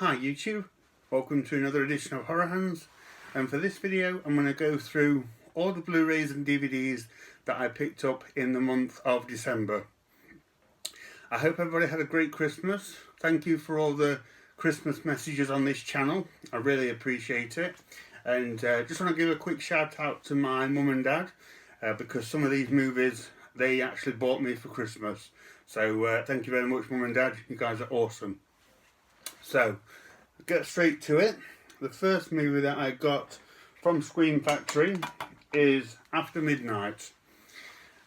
Hi YouTube, welcome to another edition of Horror Hands, and for this video I'm going to go through all the Blu-rays and DVDs that I picked up in the month of December. I hope everybody had a great Christmas. Thank you for all the Christmas messages on this channel, I really appreciate it. And just want to give a quick shout out to my mum and dad because some of these movies they actually bought me for Christmas. So thank you very much, mum and dad, you guys are awesome. So, get straight to it. The first movie that I got from Scream Factory is After Midnight.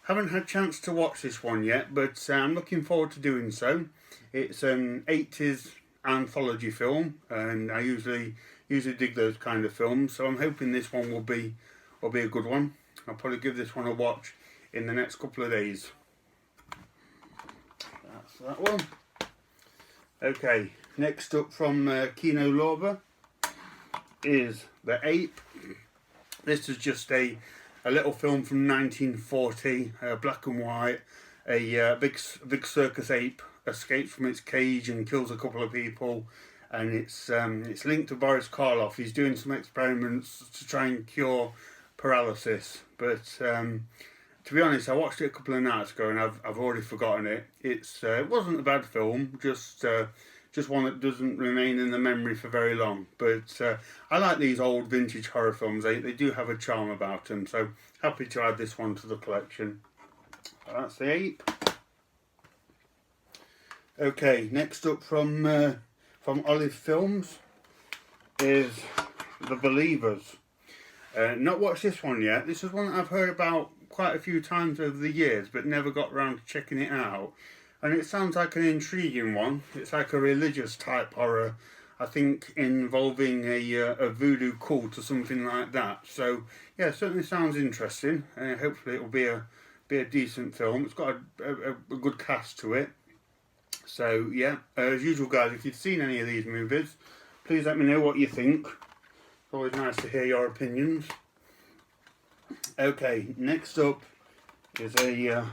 Haven't had a chance to watch this one yet, but I'm looking forward to doing so. It's an 80s anthology film, and I usually dig those kind of films, so I'm hoping this one will be a good one. I'll probably give this one a watch in the next couple of days. That's that one. Okay. Next up from Keno Lover is The Ape. This is just a little film from 1940, black and white. A big circus ape escapes from its cage and kills a couple of people, and it's linked to Boris Karloff. He's doing some experiments to try and cure paralysis, but to be honest, I watched it a couple of nights ago and I've already forgotten it. It wasn't a bad film, just one that doesn't remain in the memory for very long. But I like these old vintage horror films. They do have a charm about them. So happy to add this one to the collection. That's The Ape. Okay, next up from Olive Films is The Believers. Not watched this one yet. This is one that I've heard about quite a few times over the years, but never got around to checking it out. And it sounds like an intriguing one. It's like a religious type horror, I think, involving a voodoo cult or something like that. So yeah, it certainly sounds interesting. Hopefully it'll be a decent film. It's got a good cast to it. So yeah, as usual guys, if you've seen any of these movies, please let me know what you think. It's always nice to hear your opinions. Okay, next up is a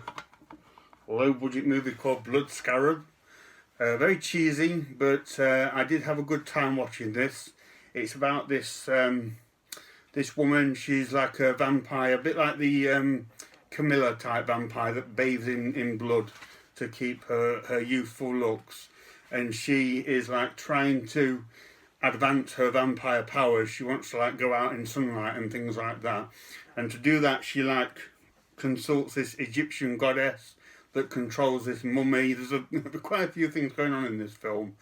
low budget movie called Blood Scarab. Very cheesy, but I did have a good time watching this. It's about this this woman. She's like a vampire, a bit like the Camilla type vampire that bathes in blood to keep her youthful looks, and she is like trying to advance her vampire powers. She wants to like go out in sunlight and things like that, and to do that she like consults this Egyptian goddess that controls this mummy. There's quite a few things going on in this film,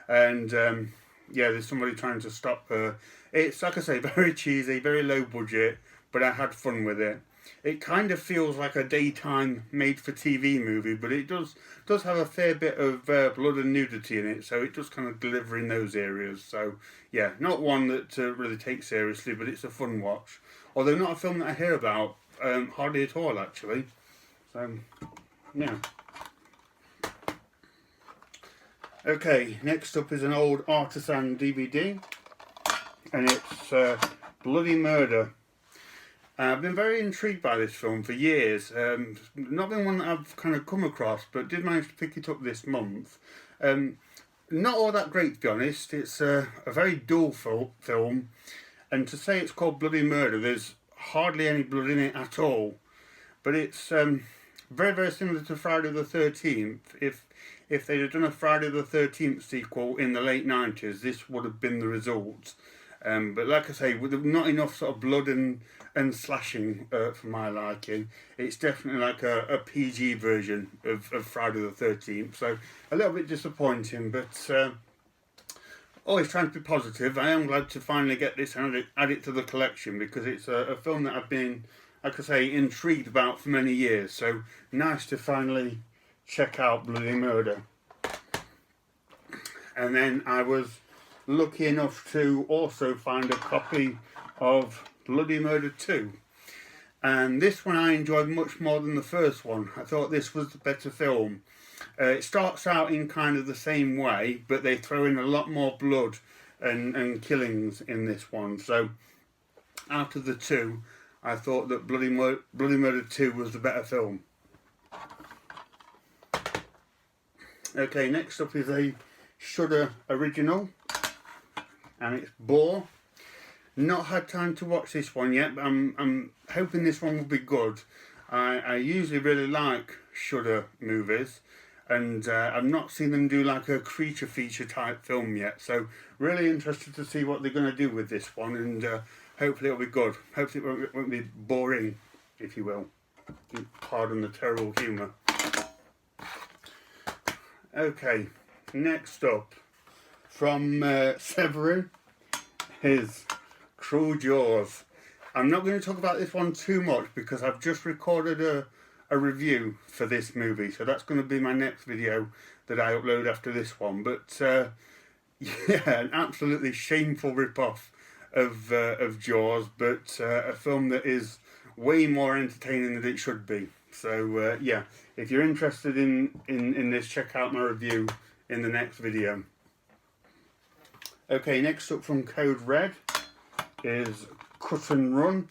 and yeah, there's somebody trying to stop her. It's, like I say, very cheesy, very low budget, but I had fun with it. It kind of feels like a daytime made-for-TV movie, but it does have a fair bit of blood and nudity in it, so it does kind of deliver in those areas. So yeah, not one that really takes seriously, but it's a fun watch. Although not a film that I hear about hardly at all, actually. So yeah. Okay, next up is an old artisan DVD, and it's Bloody Murder. I've been very intrigued by this film for years. Not been one that I've kind of come across, but did manage to pick it up this month. Not all that great, to be honest. It's a very dull film, and to say it's called Bloody Murder, there's hardly any blood in it at all. But it's very, very similar to Friday the 13th. If they'd have done a Friday the 13th sequel in the late 90s, this would have been the result. But like I say, with not enough sort of blood and slashing for my liking, it's definitely like a PG version of Friday the 13th. So a little bit disappointing, but always trying to be positive. I am glad to finally get this and add it to the collection, because it's a film that I've been, like I say, intrigued about for many years. So nice to finally check out Bloody Murder. And then I was lucky enough to also find a copy of Bloody Murder 2. And this one I enjoyed much more than the first one. I thought this was the better film. It starts out in kind of the same way, but they throw in a lot more blood and killings in this one. So out of the two, I thought that Bloody Murder 2 was the better film. Okay, next up is a Shudder original. and it's Boar. Not had time to watch this one yet, but I'm hoping this one will be good. I usually really like Shudder movies, and I've not seen them do like a creature feature type film yet, so really interested to see what they're going to do with this one, and hopefully it'll be good. Hopefully it won't be boring, if you will. Pardon the terrible humour. Okay, next up from Severin is Cruel Jaws. I'm not going to talk about this one too much because I've just recorded a review for this movie, so that's going to be my next video that I upload after this one. But yeah, an absolutely shameful rip-off of Jaws, but a film that is way more entertaining than it should be. So yeah, if you're interested in this, check out my review in the next video. Okay, next up from Code Red is Cut and Run.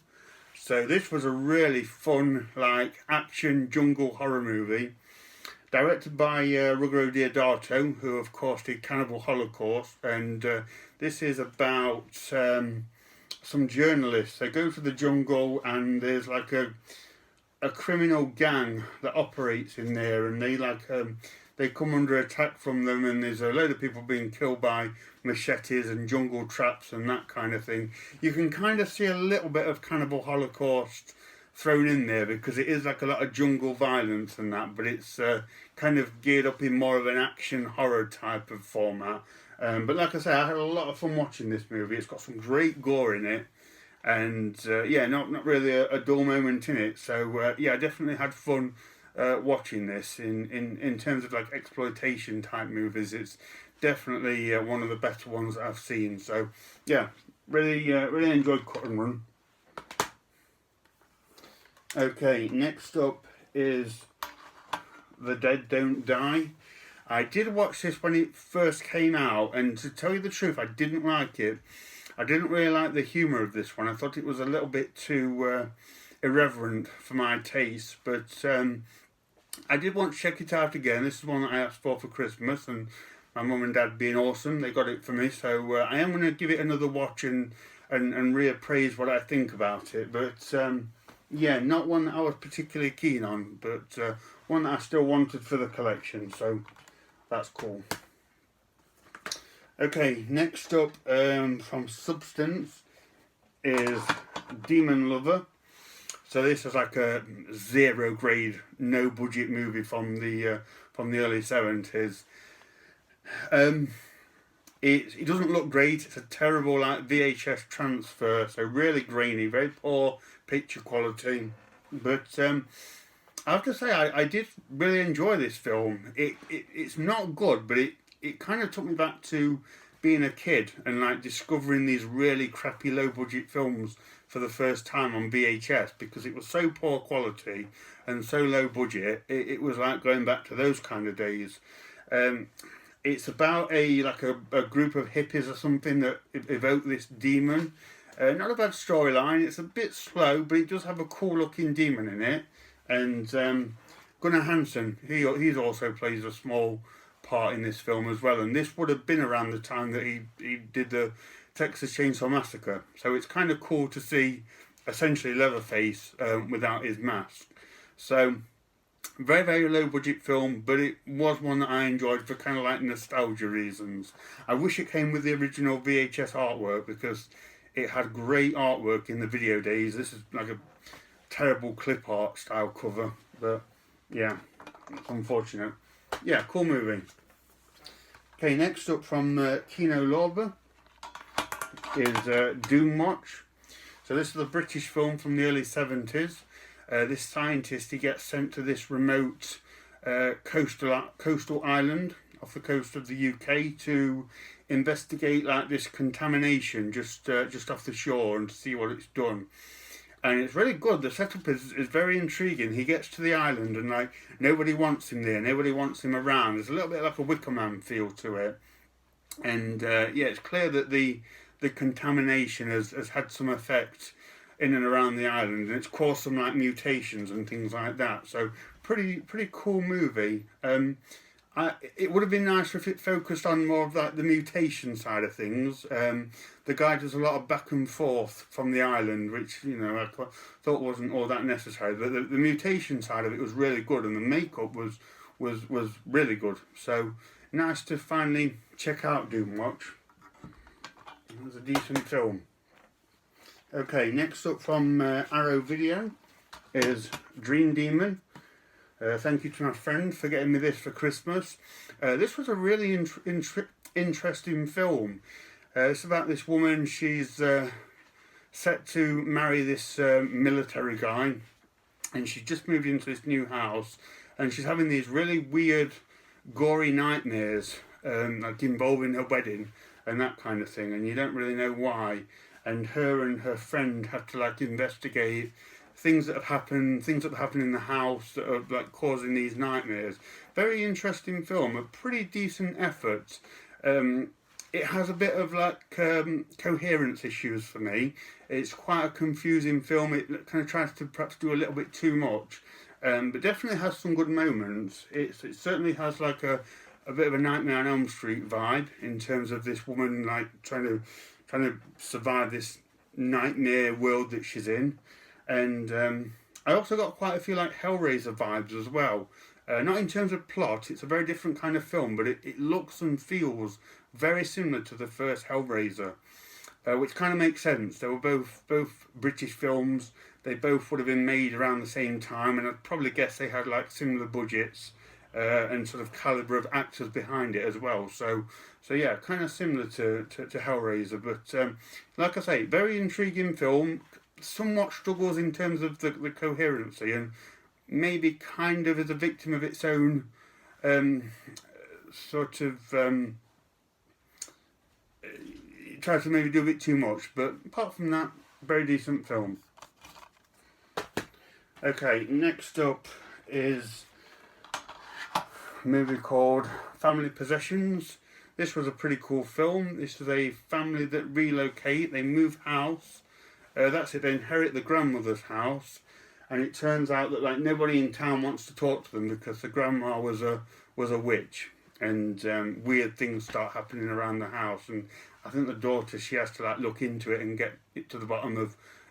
So this was a really fun, like, action jungle horror movie, directed by Ruggero Deodato, who of course did Cannibal Holocaust, and this is about some journalists. They go to the jungle and there's like a criminal gang that operates in there, and they come under attack from them, and there's a load of people being killed by machetes and jungle traps and that kind of thing. You can kind of see a little bit of Cannibal Holocaust thrown in there because it is like a lot of jungle violence and that, but it's kind of geared up in more of an action horror type of format. But like I say, I had a lot of fun watching this movie. It's got some great gore in it, and yeah, not really a dull moment in it. So yeah, I definitely had fun watching this. In terms of like exploitation type movies, it's definitely one of the better ones that I've seen. So yeah, really enjoyed Cut and Run. Okay, next up is The Dead Don't Die. I did watch this when it first came out, and to tell you the truth, I didn't like it. I didn't really like the humour of this one. I thought it was a little bit too irreverent for my taste, but I did want to check it out again. This is one that I asked for Christmas, and my mum and dad being awesome, they got it for me, so I am going to give it another watch and reappraise what I think about it. But yeah, not one that I was particularly keen on, but one that I still wanted for the collection, so that's cool. Okay, next up from Substance is Demon Lover. So this is like a zero grade, no budget movie from the early 70s. It doesn't look great. It's a terrible like VHS transfer, so really grainy, very poor picture quality. But I have to say, I did really enjoy this film. It's not good, but it kind of took me back to being a kid and like discovering these really crappy low budget films for the first time on VHS, because it was so poor quality and so low budget. It was like going back to those kind of days. It's about a group of hippies or something that evoke this demon. Not a bad storyline. It's a bit slow, but it does have a cool looking demon in it. And Gunnar Hansen, he's also plays a small part in this film as well. And this would have been around the time that he did the Texas Chainsaw Massacre. So it's kind of cool to see essentially Leatherface without his mask. So very, very low budget film, but it was one that I enjoyed for kind of like nostalgia reasons. I wish it came with the original VHS artwork because it had great artwork in the video days. This is like a terrible clip art style cover, but yeah, it's unfortunate. Yeah, cool movie. Okay, next up from Keno Lover is Doom Watch. So this is a British film from the early 70s. This scientist, he gets sent to this remote coastal island off the coast of the UK to investigate like this contamination just off the shore and to see what it's done. And it's really good. The setup is very intriguing. He gets to the island and like nobody wants him there, nobody wants him around. There's a little bit like a Wicker Man feel to it. And yeah, it's clear that the contamination has had some effect in and around the island, and it's caused some like mutations and things like that. So pretty cool movie. it would have been nicer if it focused on more of like the mutation side of things. The guy does a lot of back and forth from the island, which, you know, I thought wasn't all that necessary. But the mutation side of it was really good, and the makeup was really good. So nice to finally check out Doomwatch. It was a decent film. Okay, next up from Arrow Video is Dream Demon. Thank you to my friend for getting me this for Christmas. This was a really interesting film. It's about this woman. She's set to marry this military guy, and she's just moved into this new house, and she's having these really weird, gory nightmares, like involving her wedding and that kind of thing, and you don't really know why. And her friend have to like investigate things that have happened in the house that are like causing these nightmares. Very interesting film, a pretty decent effort. It has a bit of like coherence issues for me. It's quite a confusing film. It kind of tries to perhaps do a little bit too much, but definitely has some good moments. It certainly has like a bit of a Nightmare on Elm Street vibe in terms of this woman like trying to survive this nightmare world that she's in. And I also got quite a few like Hellraiser vibes as well. Not in terms of plot, it's a very different kind of film, but it looks and feels very similar to the first Hellraiser, which kind of makes sense. They were both British films. They both would have been made around the same time, and I'd probably guess they had like similar budgets and sort of calibre of actors behind it as well. So yeah, kind of similar to Hellraiser. But like I say, very intriguing film. Somewhat struggles in terms of the coherency, and maybe kind of is a victim of its own sort of it tries to maybe do a bit too much, but apart from that, very decent film. Okay, next up is a movie called Family Possessions. This was a pretty cool film. This is a family that relocate, they move house. That's it, they inherit the grandmother's house, and it turns out that like nobody in town wants to talk to them because the grandma was a witch, and weird things start happening around the house, and I think the daughter, she has to like look into it and get it to the bottom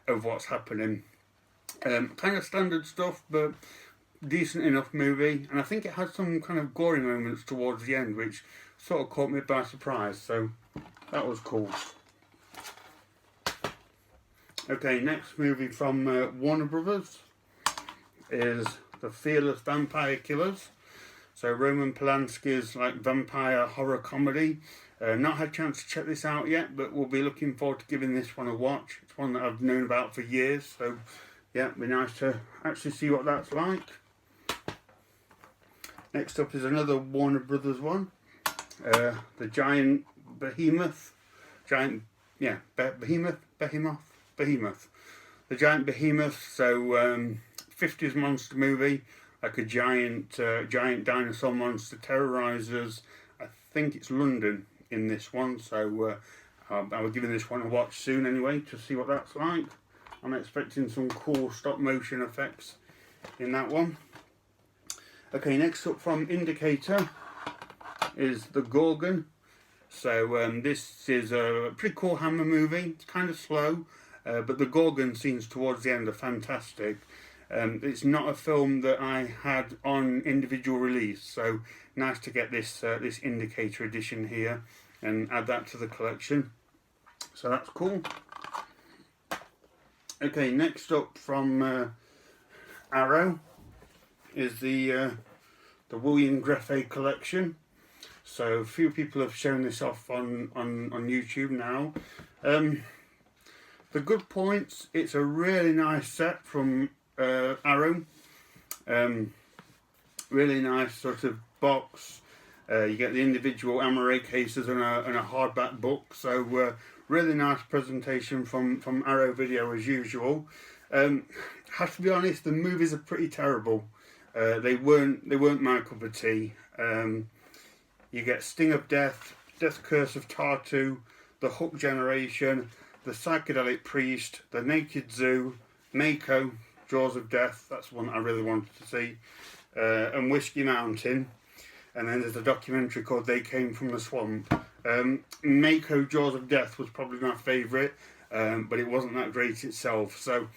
of what's happening. Kind of standard stuff, but decent enough movie, and I think it had some kind of gory moments towards the end which sort of caught me by surprise, so that was cool. Okay, next movie from Warner Brothers is The Fearless Vampire Killers. So Roman Polanski's like vampire horror comedy. Not had a chance to check this out yet, but we'll be looking forward to giving this one a watch. It's one that I've known about for years, so yeah, it'd be nice to actually see what that's like. Next up is another Warner Brothers one. The Giant Behemoth. Behemoth. The Giant Behemoth. So 50s monster movie, like a giant dinosaur monster terrorizes, I think it's London in this one, so I'll be giving this one a watch soon anyway to see what that's like. I'm expecting some cool stop motion effects in that one. Okay, next up from Indicator is the Gorgon. So this is a pretty cool Hammer movie. It's kind of slow, but the Gorgon scenes towards the end are fantastic. It's not a film that I had on individual release, so nice to get this this Indicator edition here and add that to the collection. So that's cool. Okay, next up from Arrow is the William Grefé collection. So a few people have shown this off on YouTube now. The good points, it's a really nice set from Arrow. Really nice sort of box. You get the individual Amaray cases and a hardback book. So really nice presentation from Arrow Video as usual. Have to be honest, the movies are pretty terrible. They weren't my cup of tea. You get Sting of Death, Death Curse of Tartu, The Hook Generation, The Psychedelic Priest, The Naked Zoo, Mako, Jaws of Death, that's one I really wanted to see, and Whiskey Mountain. and then there's a documentary called They Came from the Swamp. Mako Jaws of Death was probably my favourite, but it wasn't that great itself. So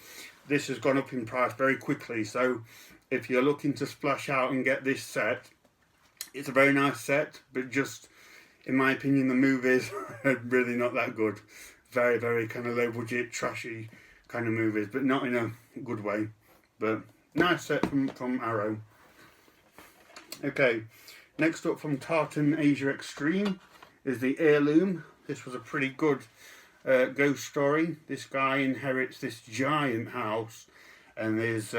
this has gone up in price very quickly. So if you're looking to splash out and get this set, it's a very nice set, but just, in my opinion, the movies are really not that good. Very, very kind of low budget, trashy kind of movies, but not in a good way. But nice set from Arrow. Okay, next up from Tartan Asia Extreme is the Heirloom. This was a pretty good ghost story. This guy inherits this giant house, and there's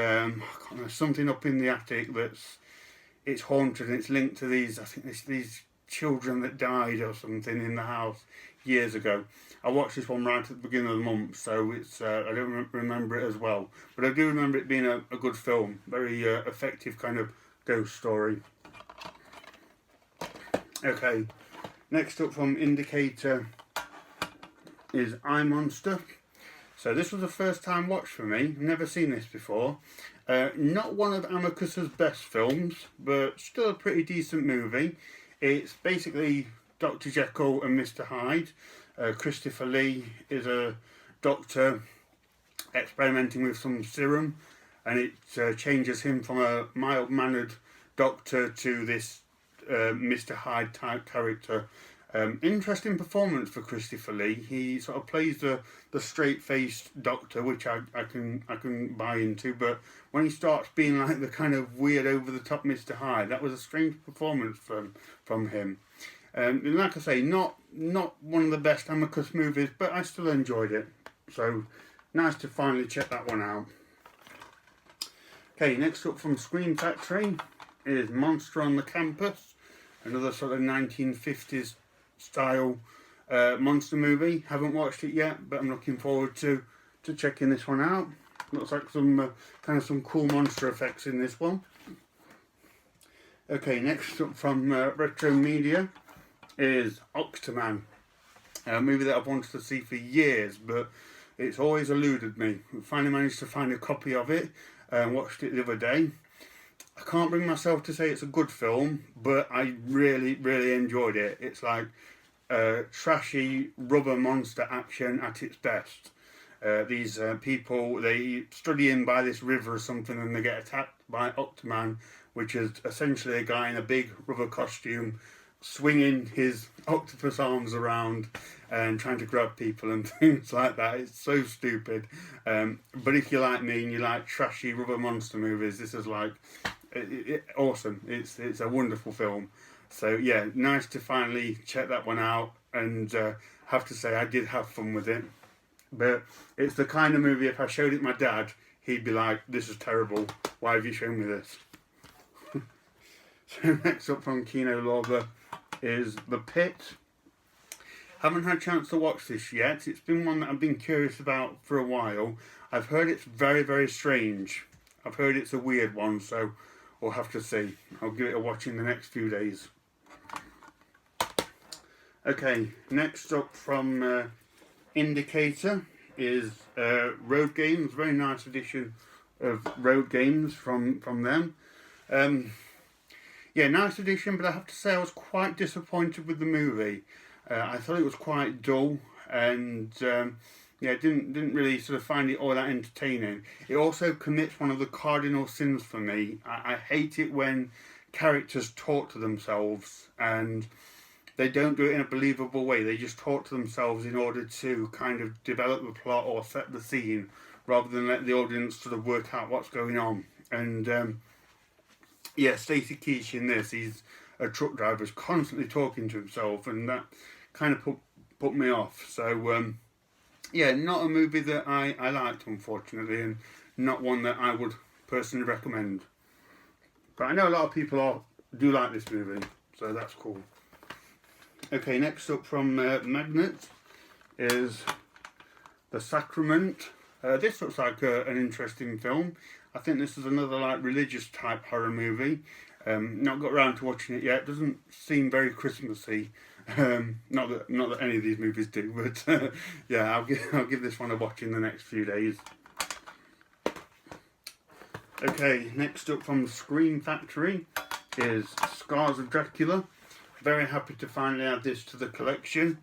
something up in the attic it's haunted, and it's linked to these, I think it's these children that died or something in the house years ago. I watched this one right at the beginning of the month, so it's I don't remember it as well, but I do remember it being a good film, very effective kind of ghost story. Okay, next up from Indicator is I Monster. So this was a first time watch for me, never seen this before. Not one of Amicus's best films, but still a pretty decent movie. It's basically Dr. Jekyll and Mr. Hyde. Christopher Lee is a doctor experimenting with some serum, and it changes him from a mild-mannered doctor to this Mr. Hyde type character. Interesting performance for Christopher Lee. He sort of plays the straight-faced doctor, which I can buy into, but when he starts being like the kind of weird, over-the-top Mr. Hyde, that was a strange performance from him. And like I say, not one of the best Amicus movies, but I still enjoyed it. So nice to finally check that one out. Okay, next up from Scream Factory is Monster on the Campus, another sort of 1950s style monster movie. Haven't watched it yet, but I'm looking forward to checking this one out. Looks like some some cool monster effects in this one. Okay, next up from Retro Media is Octoman, a movie that I've wanted to see for years, but it's always eluded me. I finally managed to find a copy of it and watched it the other day. I can't bring myself to say it's a good film, but I really, really enjoyed it. It's like trashy rubber monster action at its best. These people, they study in by this river or something, and they get attacked by Octoman, which is essentially a guy in a big rubber costume swinging his octopus arms around and trying to grab people and things like that. It's so stupid. But if you like me and you like trashy rubber monster movies, this is like awesome. It's a wonderful film. So yeah, nice to finally check that one out, and have to say I did have fun with it. But it's the kind of movie, if I showed it my dad, he'd be like, this is terrible, why have you shown me this? So next up from Keno Lover is The Pit. Haven't had a chance to watch this yet. It's been one that I've been curious about for a while. I've heard it's very, very strange. I've heard it's a weird one, so we'll have to see. I'll give it a watch in the next few days. Okay, next up from Indicator is Road Games. Very nice edition of Road Games from them. Yeah, nice edition, but I have to say I was quite disappointed with the movie. I thought it was quite dull, and yeah, didn't really sort of find it all that entertaining. It also commits one of the cardinal sins for me. I hate it when characters talk to themselves, and they don't do it in a believable way. They just talk to themselves in order to kind of develop the plot or set the scene, rather than let the audience sort of work out what's going on. And yeah, Stacey Keach in this, he's a truck driver, is constantly talking to himself, and that kind of put me off. So yeah, not a movie that I liked, unfortunately, and not one that I would personally recommend. But I know a lot of people do like this movie, so that's cool. Okay, next up from Magnet is The Sacrament. This looks like an interesting film. I think this is another like religious type horror movie. Not got around to watching it yet. Doesn't seem very Christmassy. Not that any of these movies do, but yeah, I'll give this one a watch in the next few days. Okay, next up from Scream Factory is Scars of Dracula. Very happy to finally add this to the collection.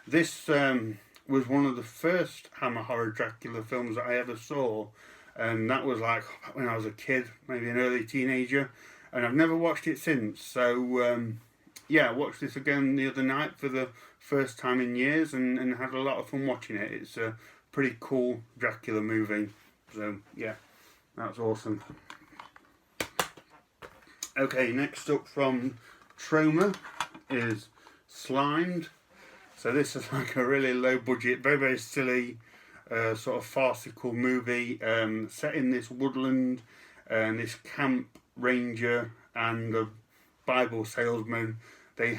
This was one of the first Hammer Horror Dracula films that I ever saw, and that was like when I was a kid, maybe an early teenager, and I've never watched it since. So yeah, I watched this again the other night for the first time in years, and had a lot of fun watching it. It's a pretty cool Dracula movie, so yeah, that's awesome. Okay, next up from Troma is Slimed. So this is like a really low budget, very silly, sort of farcical movie set in this woodland, and this camp ranger and a Bible salesman. They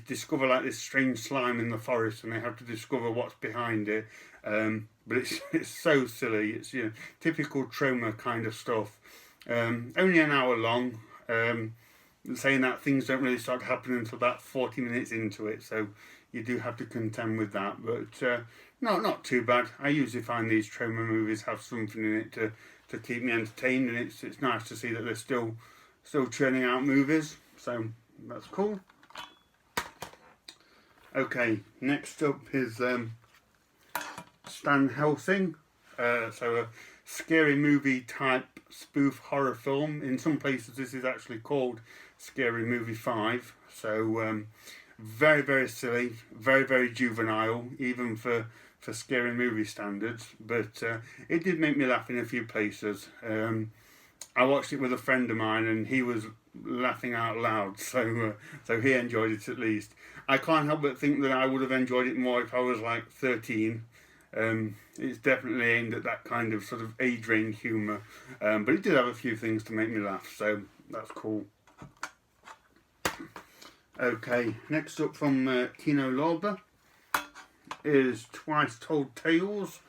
discover like this strange slime in the forest, and they have to discover what's behind it. But it's so silly. It's, you know, typical Troma kind of stuff. Only an hour long. Saying that, things don't really start happening until about 40 minutes into it, so you do have to contend with that. But not too bad. I usually find these Troma movies have something in it to keep me entertained, and it's nice to see that they're still churning out movies. So that's cool. Okay, next up is Stan Helsing. So a scary movie type spoof horror film. In some places this is actually called Scary Movie 5. So very silly, very juvenile, even for scary movie standards. But it did make me laugh in a few places. I watched it with a friend of mine, and he was laughing out loud, so he enjoyed it at least. I can't help but think that I would have enjoyed it more if I was like 13. It's definitely aimed at that kind of sort of age range humour, but it did have a few things to make me laugh, so that's cool. Okay, next up from Keno Lover is Twice Told Tales,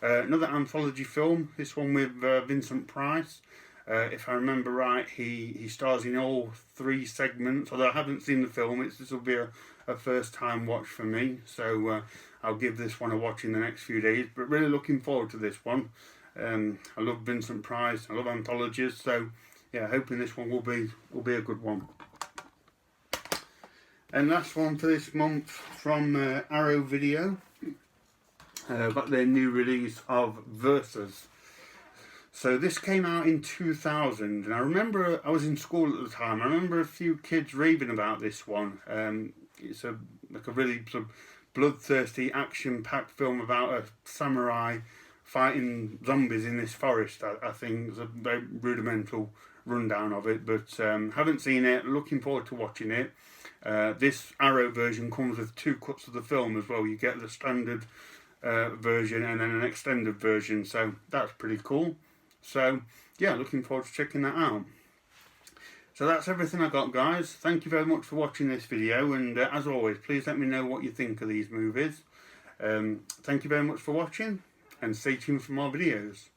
another anthology film, this one with Vincent Price. If I remember right, he stars in all 3 segments, although I haven't seen the film. This will be a first time watch for me, so I'll give this one a watch in the next few days, but really looking forward to this one. I love Vincent Price, I love anthologies, so yeah, hoping this one will be a good one. And last one for this month from Arrow Video, got their new release of Versus. So this came out in 2000, and I remember I was in school at the time. I remember a few kids raving about this one. It's like a really sort of bloodthirsty, action-packed film about a samurai fighting zombies in this forest. I think it's a very rudimental rundown of it, but haven't seen it. Looking forward to watching it. This Arrow version comes with 2 cuts of the film as well. You get the standard version and then an extended version, so that's pretty cool. So yeah, looking forward to checking that out. So that's everything I got, guys. Thank you very much for watching this video, and as always, please let me know what you think of these movies. Thank you very much for watching, and stay tuned for more videos.